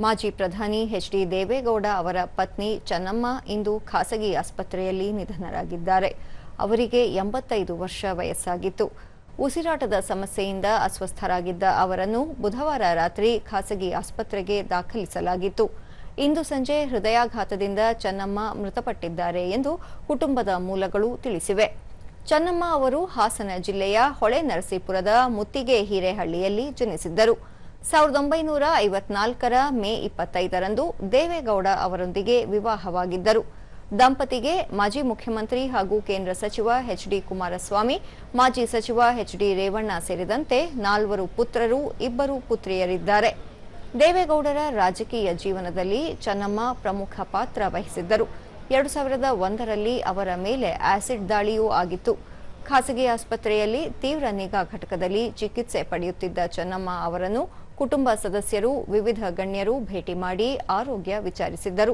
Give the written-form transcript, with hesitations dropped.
ಮಾಜಿ ಪ್ರಧಾನಿ ಎಚ್.ಡಿ. ದೇವೇಗೌಡ ಅವರ ಪತ್ನಿ ಚೆನ್ನಮ್ಮ ಇಂದು ಖಾಸಗಿ ಆಸ್ಪತ್ರೆಯಲ್ಲಿ ನಿಧನರಾಗಿದ್ದಾರೆ. ಅವರಿಗೆ 85 ವರ್ಷ ವಯಸ್ಸಾಗಿತ್ತು. ಉಸಿರಾಟದ ಸಮಸ್ಯೆಯಿಂದ ಅಸ್ವಸ್ಥರಾಗಿದ್ದ ಅವರನ್ನು ಬುಧವಾರ ರಾತ್ರಿ ಖಾಸಗಿ ಆಸ್ಪತ್ರೆಗೆ ದಾಖಲಿಸಲಾಗಿತ್ತು. ಇಂದು ಸಂಜೆ ಹೃದಯಾಘಾತದಿಂದ ಚೆನ್ನಮ್ಮ ಮೃತಪಟ್ಟಿದ್ದಾರೆ ಎಂದು ಕುಟುಂಬದ ಮೂಲಗಳು ತಿಳಿಸಿವೆ. ಚೆನ್ನಮ್ಮ ಅವರು ಹಾಸನ ಜಿಲ್ಲೆಯ ಹೊಳೆನರಸೀಪುರದ ಮುತ್ತಿಗೆ ಹಿರೇಹಳ್ಳಿಯಲ್ಲಿ ಜನಿಸಿದ್ದರು. 1954ರ ಮೇ 25ರಂದು ದೇವೇಗೌಡ ಅವರೊಂದಿಗೆ ವಿವಾಹವಾಗಿದ್ದರು. ದಂಪತಿಗೆ ಮಾಜಿ ಮುಖ್ಯಮಂತ್ರಿ ಹಾಗೂ ಕೇಂದ್ರ ಸಚಿವ ಎಚ್.ಡಿ. ಕುಮಾರಸ್ವಾಮಿ, ಮಾಜಿ ಸಚಿವ ಎಚ್.ಡಿ. ರೇವಣ್ಣ ಸೇರಿದಂತೆ 4 ಪುತ್ರರು, 2 ಪುತ್ರಿಯರಿದ್ದಾರೆ. ದೇವೇಗೌಡರ ರಾಜಕೀಯ ಜೀವನದಲ್ಲಿ ಚೆನ್ನಮ್ಮ ಪ್ರಮುಖ ಪಾತ್ರ ವಹಿಸಿದ್ದರು. 2001ರಲ್ಲಿ ಅವರ ಮೇಲೆ ಆಸಿಡ್ ದಾಳಿಯೂ ಆಗಿತ್ತು. ಖಾಸಗಿ ಆಸ್ಪತ್ರೆಯಲ್ಲಿ ತೀವ್ರ ನಿಗಾ ಘಟಕದಲ್ಲಿ ಚಿಕಿತ್ಸೆ ಪಡೆಯುತ್ತಿದ್ದ ಚೆನ್ನಮ್ಮ ಅವರನ್ನು ಕುಟುಂಬ ಸದಸ್ಯರು, ವಿವಿಧ ಗಣ್ಯರು ಭೇಟಿ ಮಾಡಿ ಆರೋಗ್ಯ ವಿಚಾರಿಸಿದ್ದರು.